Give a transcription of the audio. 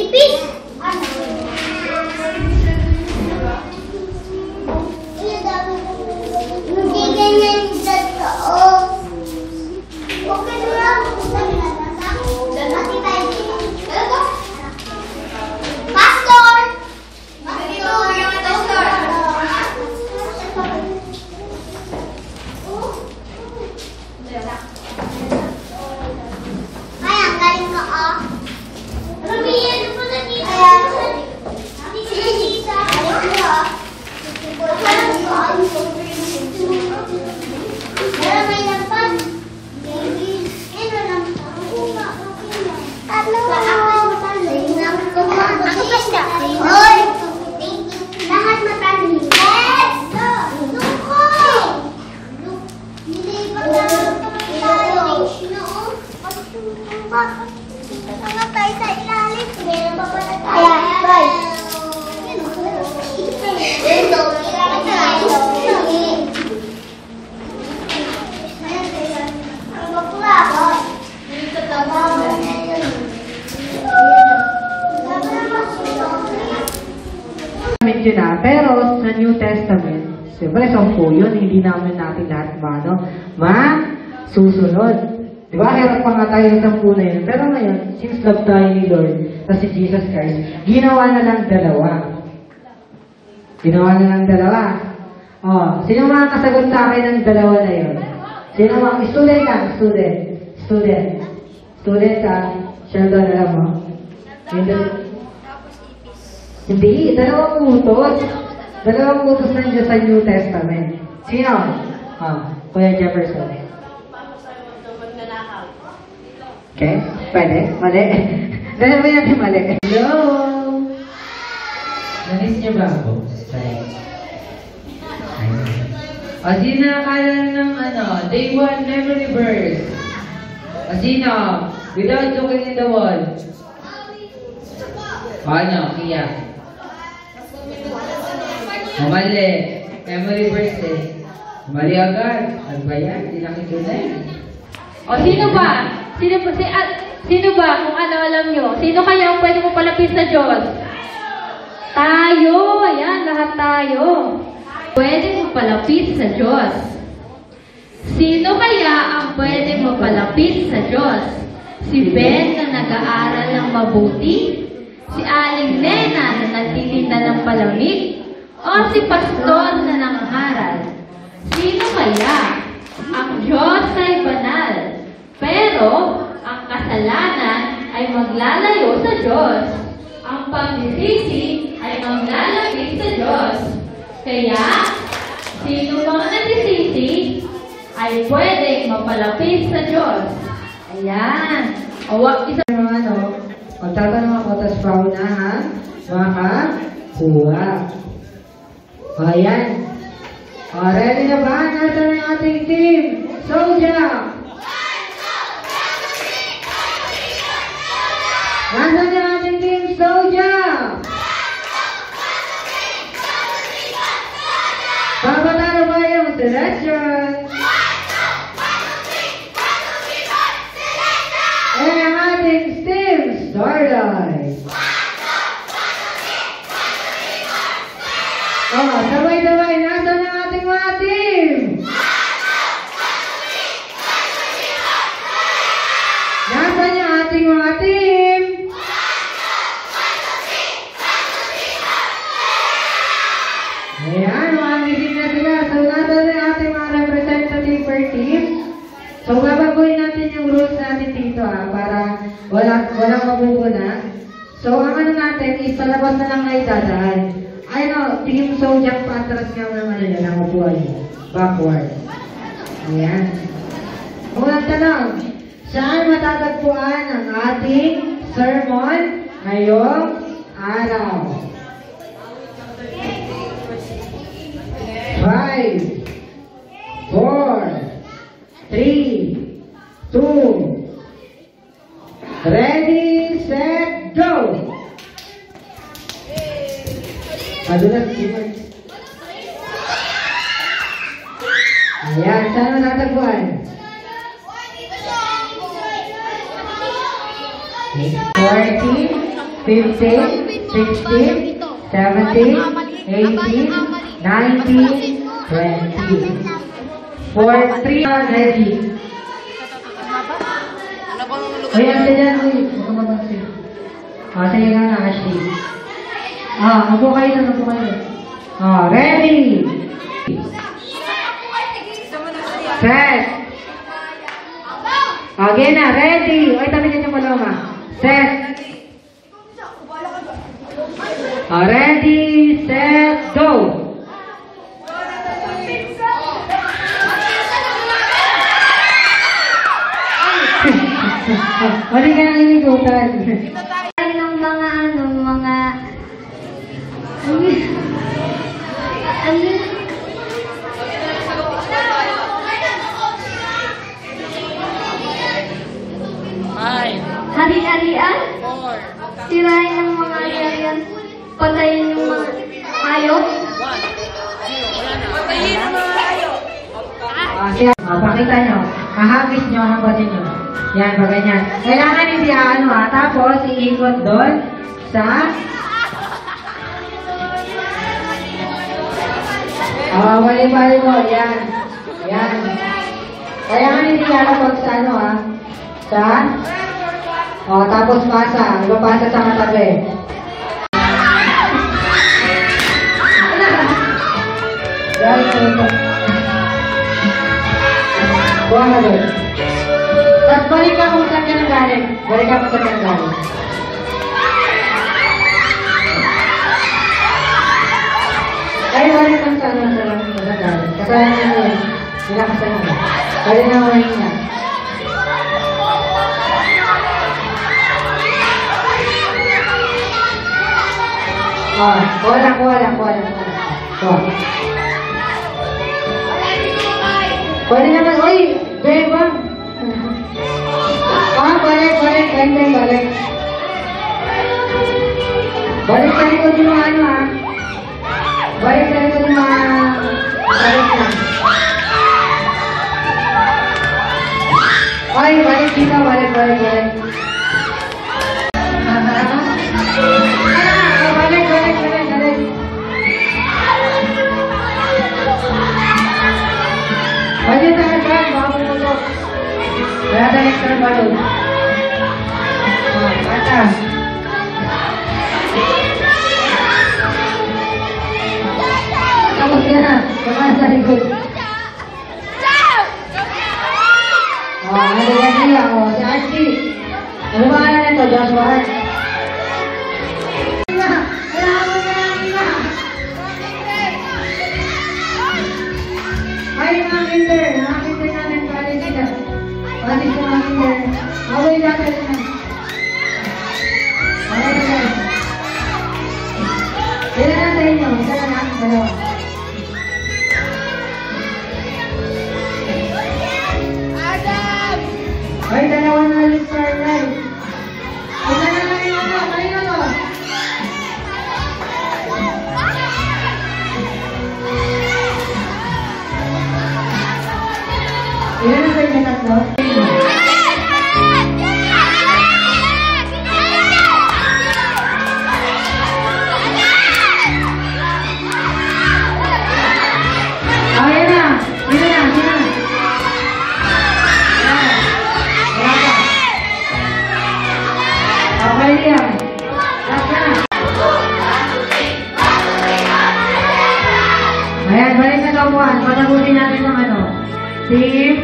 ipis. Hindi ganyan totoo. Okay na lang. Mati tayo. Pastor! Pastor! Ay, ang galing ka, ah. Ruby, ano po na dito? Sige, alis mo, ah. Pero may lampan. Ano lampan? Ano? Ako pa siya. Hoy! Lahat matali. Yes! Luko! Hindi ba tayo? Tanga tayo sa ilalim. Meron pa pala tayo. Ayan, bye. Yun na. Pero sa New Testament, siyempre 10 yun, hindi namin natin lahat susunod. Diba? Hirap pa nga tayo sa 10 na yun. Pero ngayon, since love tayo ni Lord, na si Jesus Christ, ginawa na lang 2. Ginawa na lang 2. Oh, sino makakasagot sa akin ng 2 na yun? Sino student lang, Student ka, Sheldon, alam mo? Hindi, 2 utos. 2 utos nandiyan sa New Testament. Sino? Kuya Jefferson. Okay? Pwede? Mali? Dahil ba natin mali? Hello! Namiss niyo ba ako? O sino nakakala ng Day 1 memory verse? O sino? Without looking in the wall. Ano? Kaya? Mali. Memory verse eh. Mali agad. Ano ba yan? Hindi nakikita eh. O sino ba? Sino ba? Kung ano alam nyo. Sino kaya ang pwede mo palapit sa Diyos? Tayo. Ayan, lahat tayo. Pwede mo palapit sa Diyos. Sino kaya ang pwede mo palapit sa Diyos? Si Ben na nag-aaral ng mabuti? Si Aling Nena na nagtitinda ng palamig? O si Pastor na nangangaral? Sino kaya? Ang Diyos ay banal. Pero ang kasalanan ay maglalayo sa Diyos. Ang pagsisisi ay maglalapit sa Diyos. Kaya, sino mga nagsisisi ay pwedeng mapalapit sa Diyos. Ayan. Isa Magtatanong ako, tas paunahan, makakuha. O, ayan. O, ready na ba? Nasaan ang ating team? Soldier! Nasaan ang ating team? Soldier! Papatalo ba yung selection? Eh, ang ating team, Starlight! Oh, sabay-sabay, nasaan ang ating mga team? Nasaan yung ating mga team? Ayan, mga na sila. So, nasaan na ating mga representative per team? So, babaguhin natin yung rules natin dito para walang mabubuna. So, ang ano natin is sa labas na lang kayo dadaan. Team Soldier patras nga naman nila ng upuan niyo. Backward. Ayan. Unang tanong, saan matatagpuan ang ating sermon ngayong araw? 5, 4, 3, 2, ready, set, go! Madulas, Jimmy. Ayan, saan matatagpuan? 14, 15, 16, 17, 18, 19, 20. For 3, ready. Uy, ate dyan, uy. Huwag ka mabansin. Sige nga na, Ashley. Upo kayo na, upo kayo. Ready. Set. Again na, ready. Uy, tabi niya yung paloma. Set. Ready, set, go. Mali ka nang inigutan. Ng mga hari-harian, sirain ng mga hari-harian, patayin yung mga hayop. Pakita nyo. Kahagis nyo ang batin nyo. Yan, pa ganyan. Kailangan hindi tapos iikot doon sa... bali-bali mo. Yan. Yan. Kailangan hindi pag sa sa... tapos pasa. Ipapasa sa katabi. Yan, buwan na doon. Tapos balik ka kung saan ka nang galing. Balik ka kung saan ka nang galing. Ay, balik kang saan ka nang galing. Kasalanan mo yun. Nilakasan mo. Balik na mo yun nga. Kuha. Pwede naman, uy! Beba! Balik. Balik sa likod yung mga Balik sa likod yung mga... Balik na. Ay, balik dito, balik. Balik. Balik sa agad, baka pumulog. Kaya tayo sa balon. Bata. Tapos na. Kumaan sa likod. Ano yan nila? Si Ashley. Ano ba nga na ito? Joshua Hart. Ay, mga kinder. Mga kinder natin pala sila. Pati sa mga kinder. Away natin na. Ilan na sa inyo? Isa na natin dalawa. Ay, dalawa na ulit sa live. Isa na lang yung kanina to. Ilan na sa inyo tatlo? Ayan, balik na kapuan. Patagutin natin ng team